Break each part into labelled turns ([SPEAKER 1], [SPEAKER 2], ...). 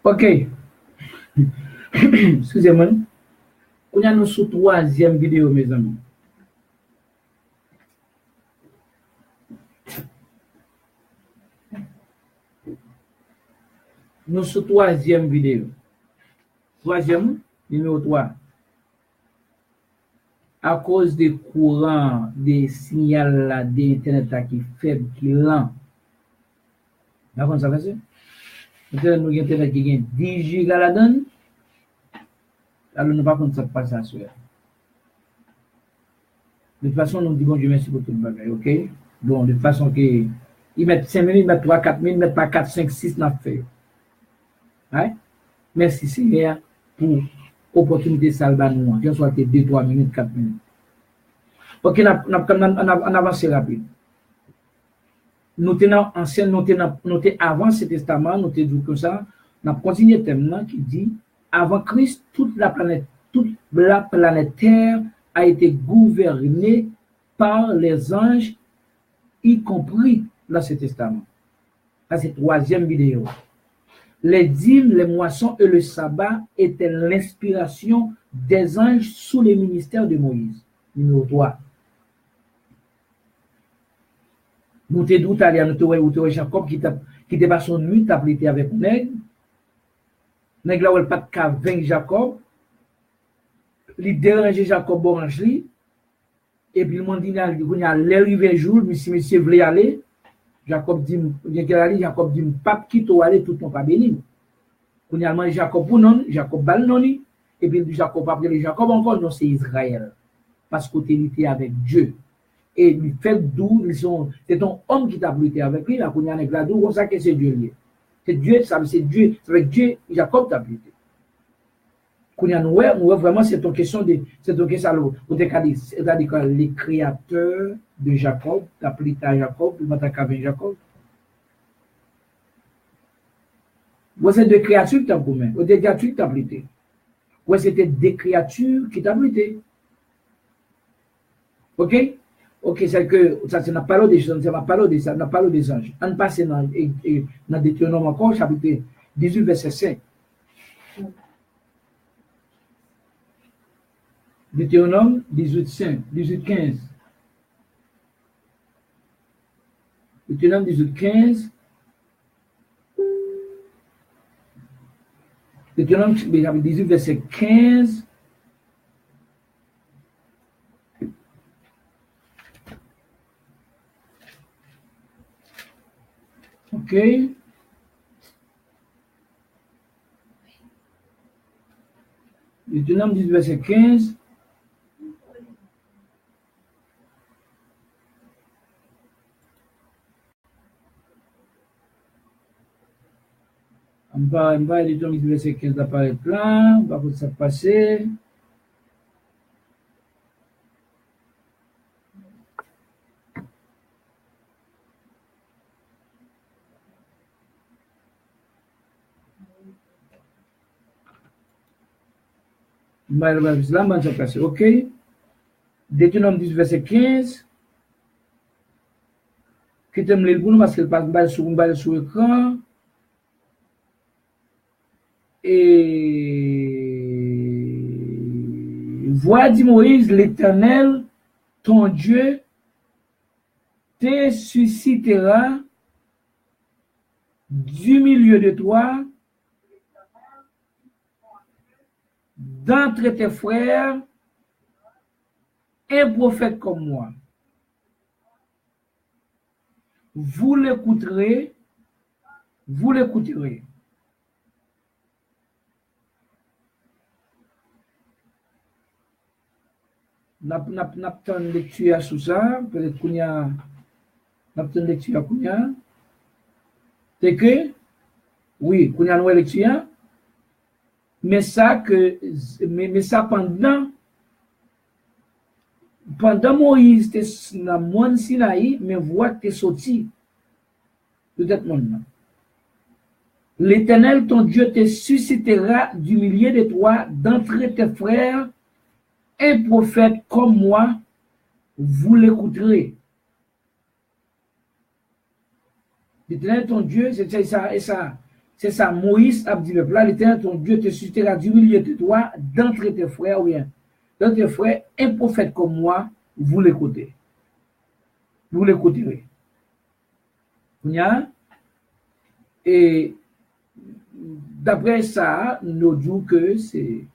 [SPEAKER 1] Ok. Excusez-moi. On a notre troisième vidéo, mes amis. Notre troisième vidéo. Troisième, numéro 3. À cause des courants, des signaux d'Internet qui faible, qui lent. D'accord, ça va ça? Nous avons Internet qui gagne 10 gigas la donne. Alors, nous ne pouvons pas passer à ça. De toute façon, nous disons, bon, je merci pour tout le bagage, ok? Bon, de toute façon, ils mettent 5 minutes, ils mettent 3, 4 minutes, ils mettent pas 4, 5, 6, 9 fait. Ouais? Merci, Seigneur, pour l'opportunité de salver nous, que ce soit 2, 3 minutes, 4 minutes. Ok, on avance rapide. Nous tenons ancien, nous tenons avant ce testament, nous tenons comme ça, nous continuons le thème qui dit, avant Christ, toute la planète Terre a été gouvernée par les anges, y compris l'Ancien Testament. Ça, c'est la troisième vidéo. Les dîmes, les moissons et le sabbat étaient l'inspiration des anges sous les ministères de Moïse. Numéro 3. Nous te doute aller à notre Jacob qui était pas son nuit, t'a prêté avec nègre. Nègre là où elle pas de 20 Jacob. Il dérange Jacob orange li. Et puis le monde dit il y a l'arrivée jour, monsieur voulait aller. Jacob dit bien qu'il aller, Jacob dit pas quitte aller tout ton pas béni. Qu'on a mangé Jacob pour non, Jacob bal non et puis Jacob après Jacob encore non c'est Israël. Parce que tu étais avec Dieu. Et il fait d'où c'est ton homme qui t'a prêté avec lui, là, qu'on y a un gladou, on sait que c'est Dieu lié. C'est Dieu, c'est Dieu, c'est avec Dieu, Jacob t'a prêté. Qu'on y a nous, vraiment, c'est ton question de, c'est ton question, c'est-à-dire que les créateurs de Jacob, t'a prêté à Jacob, il m'a avec Jacob. Ouais, c'est deux créatures qui t'ont commun, ou des créatures qui t'ont prêté. Ouais, c'était des créatures qui t'ont prêté. Ok? Ok, c'est que ça, c'est la parole des choses, c'est la parole des anges. On passe dans Deutéronome encore, chapitre 18, verset 5. Deutéronome 18, 5, 18, 15. Deutéronome 18, 15. Deutéronome 18, verset 15. Ok. Deutéronome 18, verset 15. On va Deutéronome 18, verset 15 d'apparaître là. On va voir ça passer. Ok. Deutéronome 18, verset 15. Qui t'aime le boulot parce qu'elle passe sur l'écran. Et vois, dit Moïse, l'Éternel, ton Dieu, te suscitera du milieu de toi, d'entre tes frères, un prophète comme moi. Vous l'écouterez. N'a pas de lecture sur ça, peut-être qu'on y a n'a pas de lecture qu'on y a. C'est que, oui, qu'on y a une lecture, mais ça pendant Moïse était dans le monde Sinaï, mais voix t'es sorti. Peut-être monde. L'Éternel, ton Dieu, te suscitera du milieu de toi, d'entre tes frères, un prophète comme moi, vous l'écouterez. L'Éternel, ton Dieu, c'est ça, et ça, C'est ça, Moïse a dit, là, l'Éternel, ton Dieu, te suscitera du milieu de toi, d'entre tes frères, ou bien, d'entre tes frères, un prophète comme moi, vous l'écoutez. Vous l'écouterez. Et d'après ça, nous disons que c'est.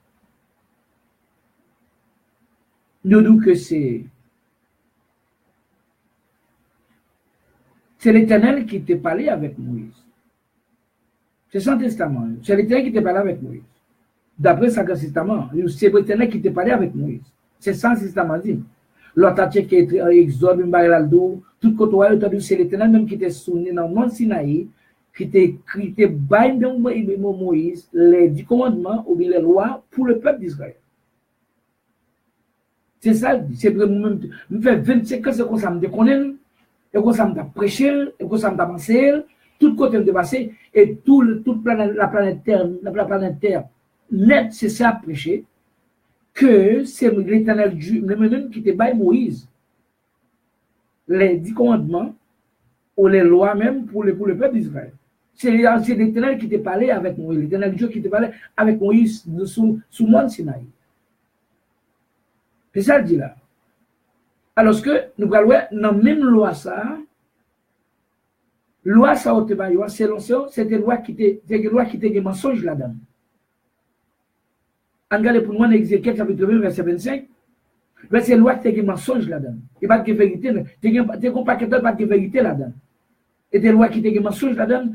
[SPEAKER 1] Nous disons que c'est l'Éternel qui t'a parlé avec Moïse. C'est son testament. C'est l'Éternel qui t'a parlé avec Moïse. D'après son testament, c'est l'Éternel qui t'a parlé avec Moïse. C'est son testament dit. L'autre qui est Exode, tout côté, c'est l'Éternel même qui t'a sonné dans le monde Sinaï, qui t'a baillé dans Moïse les 10 commandements ou bien les lois pour le peuple d'Israël. C'est ça, c'est vraiment, je fais 25 ans, c'est comme ça, je me connais, et comme ça, je prêché, et comme ça, je avancé, tout côté de passer, et toute la planète Terre, net, c'est ça prêcher, que c'est l'Éternel Dieu, même qui te baille Moïse, les 10 commandements, ou les lois même pour le peuple d'Israël. C'est l'Éternel qui te parlait avec Moïse, l'Éternel Dieu qui te parlait avec Moïse sous Mont Sinaï. C'est ça le dit là. Alors que nous allons voir dans la même loi ça, c'est une loi qui te des mensonges là-dedans. Regardez pour moi dans Ézéchiel chapitre 20 verset 25, c'est une loi qui te des mensonges là-dedans. Il n'y a pas de vérité, il n'y a pas de vérité là-dedans. Et des lois qui te des mensonges là-dedans,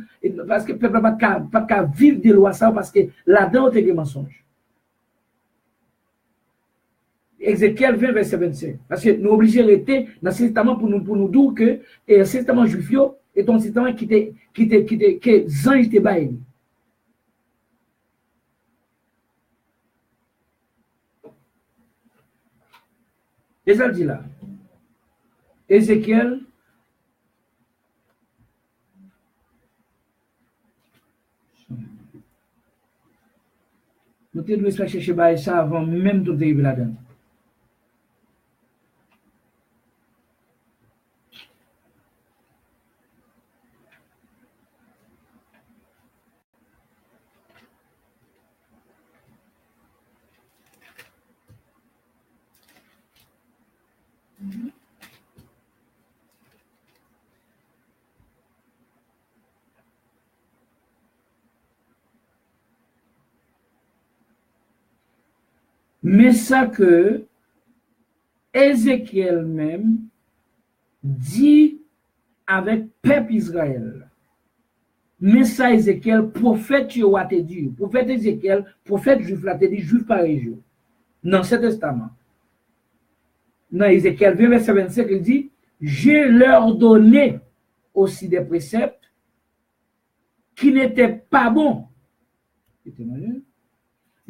[SPEAKER 1] parce que le peuple n'a pas qu'à vivre des lois ça, parce que là-dedans, il y a des mensonges. Ézéchiel 20, verset 25. Parce que nous sommes obligés de rester dans ce testament pour nous dire que le testament juif est un testament que les anges te baillent. Et ça dit là. Ézéchiel. Nous devons chercher ça avant même de arriver là-dedans. Mais ça que Ézéchiel même dit avec peuple Israël. Mais ça Ézéchiel, prophète tu as te dit, prophète Ézéchiel, prophète juif l'a te dit, juif par région. Dans ce testament. Dans Ézéchiel 20, verset 25, il dit, je leur donné aussi des préceptes qui n'étaient pas bons.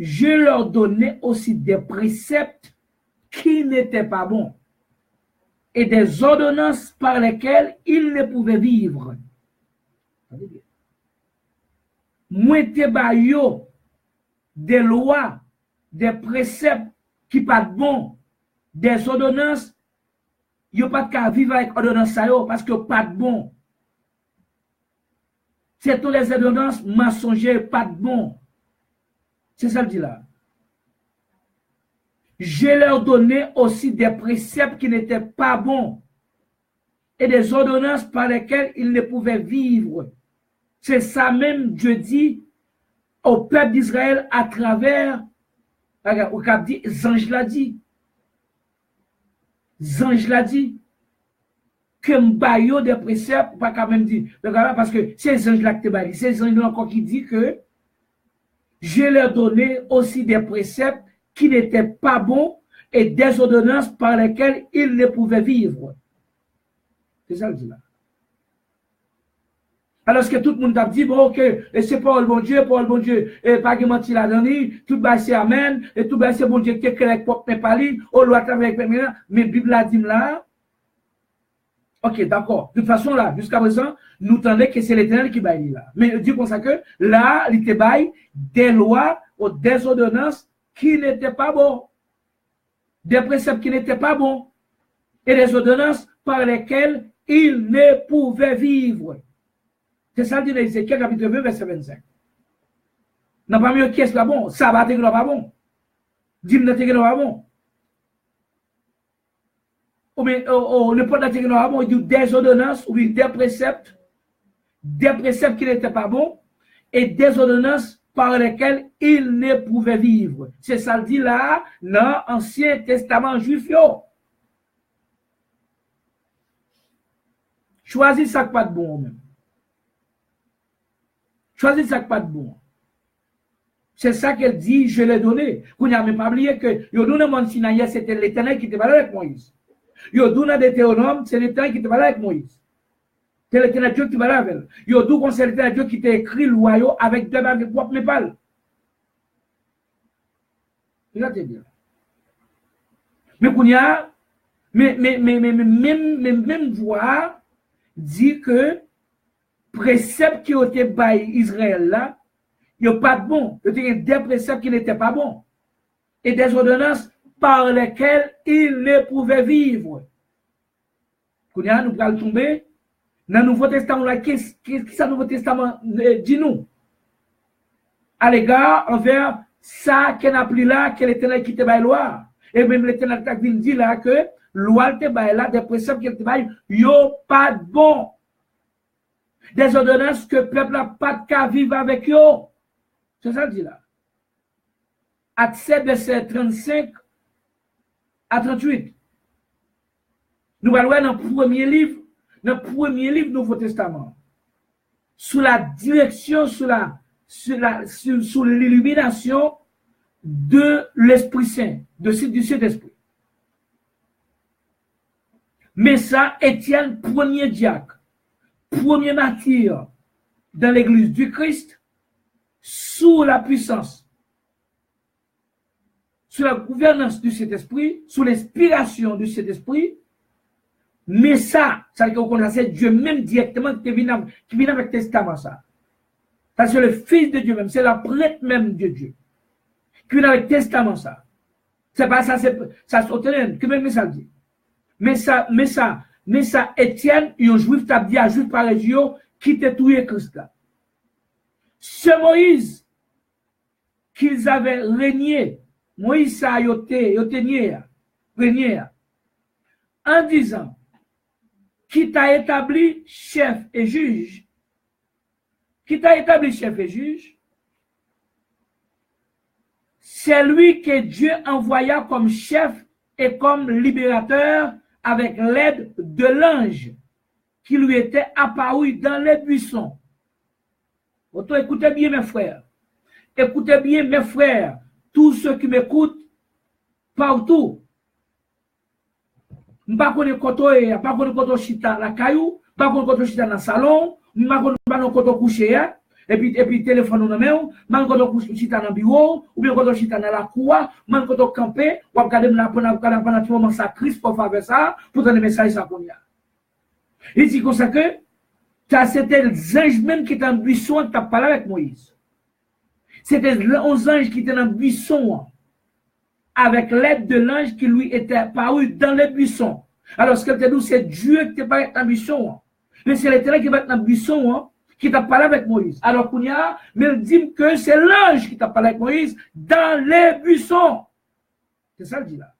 [SPEAKER 1] Je leur donnais aussi des préceptes qui n'étaient pas bons et des ordonnances par lesquelles ils ne pouvaient vivre. Moi, te bayo des lois, des préceptes qui pas bons, des ordonnances, yo pas qu'à vivre avec ordonnances parce que pas de bon. C'est toutes les ordonnances mensongères, pas de bon. C'est ça le dit là. Je leur donnais aussi des préceptes qui n'étaient pas bons et des ordonnances par lesquelles ils ne pouvaient vivre. C'est ça même Dieu dit au peuple d'Israël à travers, au cap dit, Zange l'a dit. Zange l'a dit. Que m'bayo des préceptes, pas quand même dit. Parce que c'est Zange là que te baille. C'est Zange là encore qui dit que je leur donnais aussi des préceptes qui n'étaient pas bons et des ordonnances par lesquelles ils ne pouvaient vivre. C'est ça le dit là. Alors que tout le monde a dit, bon, ok, c'est pas le bon Dieu, et pas de mentir là-dedans, tout bas c'est Amen, et tout bas c'est bon Dieu qui est clair, pas li, au loi avec maintenant, mais Bible a dit là, ok, d'accord. De toute façon, là, jusqu'à présent, nous tendons que c'est l'Éternel qui baille là. Mais dit comme ça que, là, il te baille des lois ou des ordonnances qui n'étaient pas bons, des préceptes qui n'étaient pas bons, et des ordonnances par lesquelles il ne pouvait vivre. C'est ça dit dans Ézéchiel chapitre 20, verset 25. N'a pas mieux qui est pas bon. Ça va te pas bon. Dis-moi te pas bon. Ou bien, le pot de pas bon, il dit des ordonnances ou des préceptes qui n'étaient pas bons et des ordonnances par lesquelles il ne pouvait vivre. C'est ça le dit là dans l'Ancien Testament juif. Choisis ça qui pas de bon même. Choisis ça qui pas de bon. C'est ça qu'elle dit, je l'ai donné. Vous n'avez même pas oublié que Yodou dans le Sinaï, c'était l'Éternel qui était parlé avec Moïse. Yodou dans Deutéronome, c'est l'Éternel qui était parlé avec Moïse. C'est l'Éternel Dieu qui parlait avec elle. Yodou, c'est l'Éternel Dieu qui t'a écrit le royaume avec deux bagues de propre Népal. Regardez bien. Mais Kounia, même voix dit que précepte qui ont été by Israël là, il n'y a pas de bon. Il y a des préceptes qui n'étaient pas bons. Et des ordonnances par lesquelles il ne pouvait vivre. Kounia, nous allons tomber dans le Nouveau Testament là. Qu'est-ce que le Nouveau Testament dit nous? À l'égard envers ça qu'on a pris là, que l'Éternel qui te baille loi. Et même l'Éternel t'a dit là que loi te baille là, des préceptes qui te baille, yo pas de bon. Des ordonnances que le peuple n'a pas de cas vivre avec yo. C'est ça le dit là. Acte verset 35 à 38. Nous allons voir dans le premier livre du Nouveau Testament. Sous la direction, sous l'illumination de l'Esprit Saint, du Saint-Esprit. Mais ça, Étienne, premier diacre, premier martyr dans l'église du Christ, sous la puissance, sous la gouvernance du Saint-Esprit, sous l'inspiration du Saint-Esprit, mais ça veut dire qu'on connaît Dieu même directement qui vient avec le testament ça. Ça c'est le Fils de Dieu même, c'est la prêtre même de Dieu. Qui vient avec le testament ça. C'est pas ça, ça s'autonome, que même ça dit. Mais ça, Étienne, un juif t'a dit à juif par région, qui t'a tué Christ là. Ce Moïse, qu'ils avaient régné, Moïse ça a été régné, en disant, qui t'a établi chef et juge, c'est lui que Dieu envoya comme chef et comme libérateur avec l'aide de l'ange qui lui était apparu dans les buissons. Écoutez bien mes frères. Écoutez bien mes frères, tous ceux qui m'écoutent partout. Je ne sais pas quand chita la caillou, je ne sais pas quand chita dans le salon, je ne sais pas quand coucher, et puis téléphone dans main, je ne sais pas chita dans le bureau, ou bien quand chita dans la cour, je ne sais pas camper, ou regarder pendant tout moment ça crise pour faire ça, pour donner des messages ça qu'on y a. Il dit comme ça que c'était les anges même qui étaient dans le buisson qui parlé avec Moïse. C'était les anges qui étaient dans le buisson avec l'aide de l'ange qui lui était apparu dans le buisson. Alors ce qu'elle te dit, c'est Dieu qui t'a parlé dans le buisson. Mais c'est l'Éternel qui va être dans le buisson qui t'a parlé avec Moïse. Alors Kounia, mais il dit que c'est l'ange qui t'a parlé avec Moïse dans les buissons. C'est ça le dit là.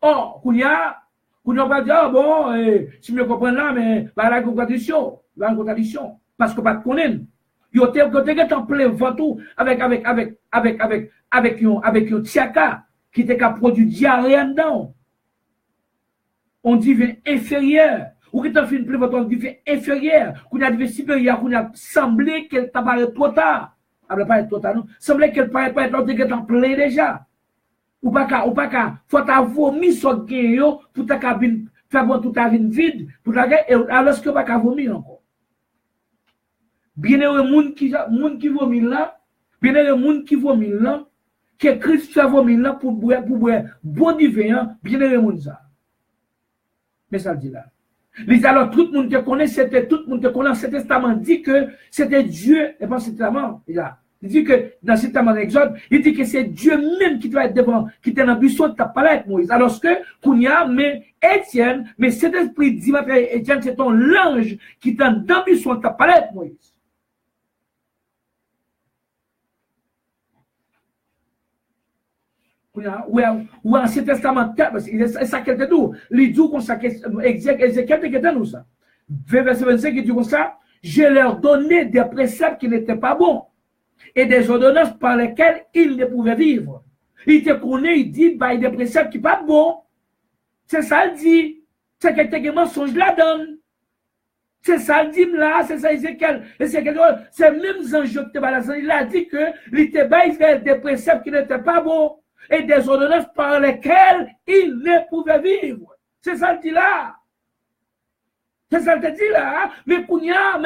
[SPEAKER 1] Oh, Kounia va dire, bon, si je me comprends là, mais il y a une contradiction. Parce que pas de connaître. Il y a en plein ventre avec un tiaka qui était qu'à produire diarrhée dedans. On dit inférieur. Ou qui t'a fait une plein ventre, on dit inférieur. Qu'on a dit supérieur, qu'on a semblé qu'elle t'a parlé trop tard. Elle n'a pas été trop tard, non. Semblait qu'elle paraît pas être en plein déjà. Ou pas qu'à, faut ta vomi sur le pour ta cabine, faire bon toute ta vie vide, pour ta alors que pas qu'à vomir encore. Bien heureux monde qui vomit là, que Christ fait vomir là pour boire bon divin, bien heureux monde ça. Mais ça le dit là. Alors tout le monde te connaît, cet testament dit que c'était Dieu, et pas cet testament, là. Il dit que dans cet testament d'Exode, il dit que c'est Dieu même qui doit être devant, qui était dans le buisson, qui t'a parlé avec Moïse. Alors que, Kounia, mais Étienne, mais cet esprit dit, ma frère Étienne, c'est ton l'ange qui était dans le buisson, qui t'a parlé avec Moïse. Ou Ancien Testament, c'est ça qu'elle te dit. Il dit comme ça, Ézéchiel te dit nous ça. Verset 25, il dit comme ça, je leur donnais des préceptes qui n'étaient pas bons et des ordonnances par lesquelles ils ne pouvaient vivre. Il te connaît, il dit, bah, il y a des préceptes qui ne sont pas bons. C'est ça, il dit. C'est que mensonge la donne. C'est ça, il dit là, c'est ça, Ézéchiel. C'est même ange qui te balance. Il a dit que il te baille des préceptes qui n'étaient pas bons et des ordonnances par lesquelles il ne pouvait vivre. C'est ça, il dit là. C'est ça, il te dit là. Mais Kounia,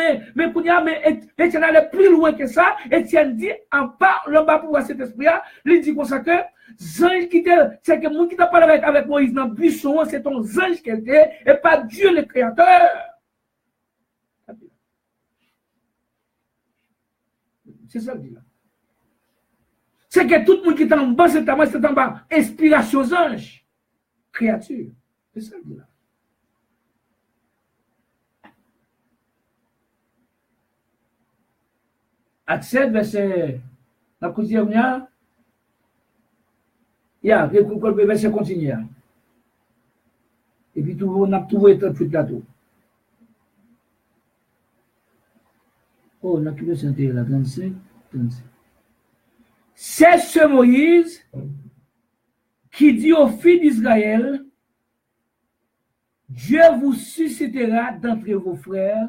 [SPEAKER 1] Etienne allait plus loin que ça. Etienne dit, en parlant bas pour cet esprit-là, il dit comme ça que, ange qui était, c'est que moi qui t'a parlé avec Moïse dans le buisson, c'est ton ange qui était, et pas Dieu le créateur. C'est ça, il dit là. C'est que tout le monde qui est en bas, c'est en bas, inspiration aux anges, créature. C'est ça, il dit là. Acte 7, verset, la cousière, le verset continue. Et puis, on a trouvé tout là tout. Oh, on a trouvé ce là, 35. C'est ce Moïse qui dit aux filles d'Israël, Dieu vous suscitera d'entre vos frères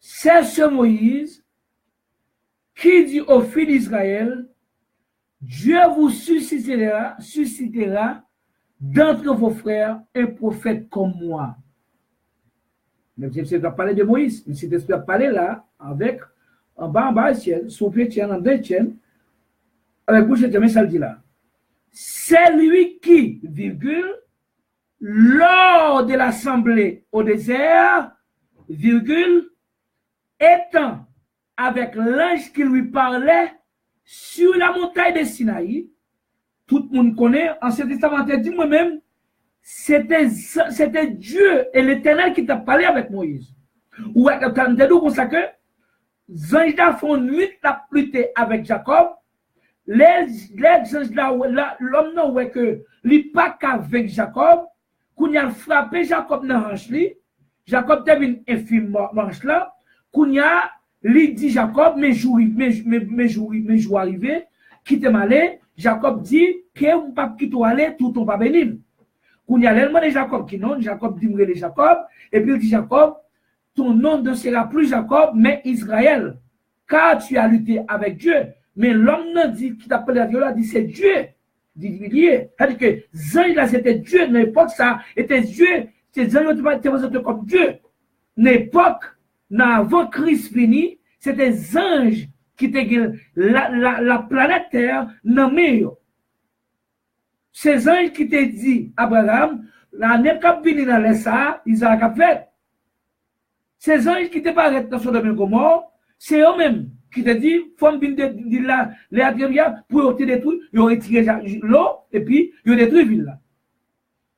[SPEAKER 1] c'est ce Moïse qui dit aux filles d'Israël, Dieu vous suscitera d'entre vos frères un prophète comme moi. Même si c'est parler de Moïse, mais c'est de parler là, avec, en bas, son pied tient, en deux tiennent, avec bouche et ça le dit là. C'est lui qui, virgule, lors de l'assemblée au désert, virgule, étant avec l'ange qui lui parlait sur la montagne de Sinaï, tout le monde connaît, Ancien Testament dit moi-même, c'était Dieu et l'Éternel qui t'a parlé avec Moïse. Ou quand tu as dit comme ça que, les anges font nuit la pluie avec Jacob, les anges là, l'homme n'a ouais que, il pas qu'avec Jacob, qu'on a frappé Jacob dans la hanche, Jacob t'a vu un film manche là, qu'on a lui dit Jacob, mes jours arrivés, qui t'est malé, Jacob dit que mon pape qui doit aller, tout ton pas béni. Qu'on y a l'élément de Jacob qui non, Jacob dit de Jacob, et puis il dit Jacob, ton nom ne sera plus Jacob, mais Israël, car tu as lutté avec Dieu. Mais l'homme ne dit, qui t'appelle la Dieu, dit c'est Dieu, dit lié. C'est-à-dire que Zan, là, c'était Dieu, n'importe ça, était Dieu, c'est Zan, était comme Dieu. L'époque, avant Christ fini, c'était des anges qui étaient la planète Terre nommée. Ces anges qui t'ont dit, Abraham, l'année qui vient dans les ça, Isaac a fait. Ces anges qui te paraissent dans son domaine commun, c'est eux-mêmes qui te disent, faut venir de là, les Adrien, pour te détruire, ils ont retiré l'eau, et puis, ils ont détruit la ville là.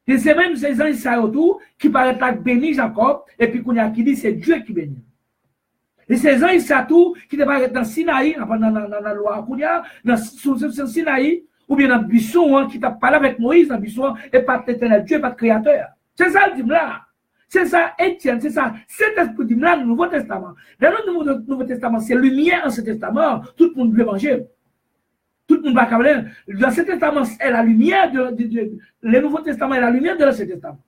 [SPEAKER 1] Et c'est même ces anges ça autour qui paraissent là bénir Jacob, et puis qu'on a qui dit c'est Dieu qui bénit. Et ces anges ça tout qui te paraissent dans Sinaï, dans la loi Kounia, dans Sinaï, ou bien dans Buisson, qui t'a parlé avec Moïse dans Buisson, et pas l'éternel Dieu, pas le créateur. C'est ça le dit là. C'est ça, Étienne, c'est ça. Cet esprit dit là, le Nouveau Testament. Dans le Nouveau Testament, c'est lumière en ce testament. Tout le monde veut manger. Tout le monde va caler. L'Ancien Testament est la lumière le Nouveau Testament est la lumière de l'Ancien Testament.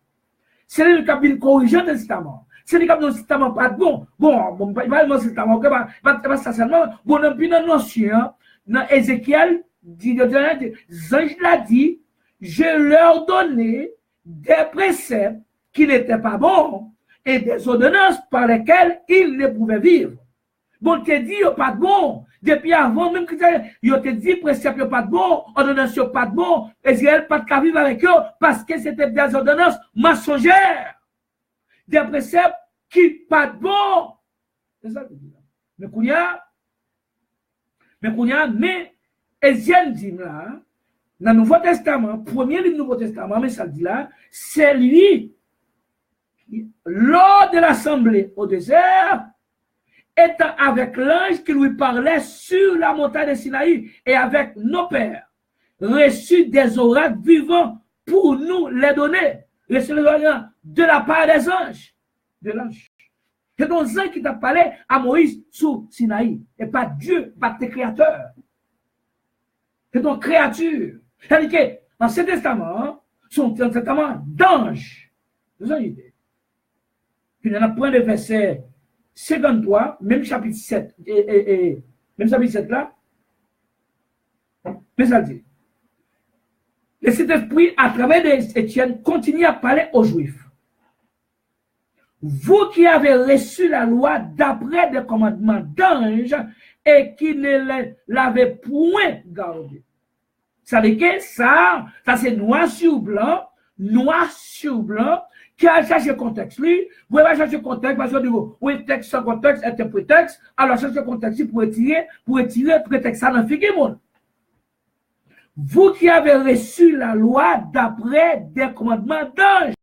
[SPEAKER 1] C'est le capitaine corrigeant du Testament. C'est le capitaine du Testament pas bon. Bon, pas le Testament, pas ça seulement. Bon, dans une notion, dans Ézéchiel, Zange l'a dit, je leur donnais des préceptes qui n'étaient pas bons et des ordonnances par lesquelles ils ne pouvaient vivre. Bon, te dit, il pas de bon. Depuis avant, même que il te dit, préceptes pas de bon, ordonnances pas de bon, Israël pas de vivre avec eux parce que c'était des ordonnances mensongères. Des préceptes qui pas de bon. C'est ça que je dis là. Mais Étienne dit là, Dans le Nouveau Testament, premier livre du Nouveau Testament, mais ça dit là, c'est lui, lors de l'assemblée au désert, étant avec l'ange qui lui parlait sur la montagne de Sinaï et avec nos pères, reçu des oracles vivants pour nous les donner, reçu les oracles de la part des anges, de l'ange. C'est donc un qui t'a parlé à Moïse sous Sinaï, et pas Dieu, pas tes créateurs. C'est donc créature. C'est-à-dire que l'Ancien Testament, sont un testament d'anges. Vous avez une idée. Puis on a point le verset 53, même chapitre 7, même chapitre 7 là, mais ça dit. Le Saint-Esprit, à travers Étienne, continue à parler aux Juifs. Vous qui avez reçu la loi d'après des commandements d'anges et qui ne l'avez point gardé. Ça veut dire que ça c'est noir sur blanc, qui a cherché le contexte. Lui, vous pouvez chercher le contexte parce que oui, texte sans contexte est un prétexte, alors cherchez le contexte pour retirer le prétexte. Ça n'en fait que monde. Vous qui avez reçu la loi d'après des commandements d'anges.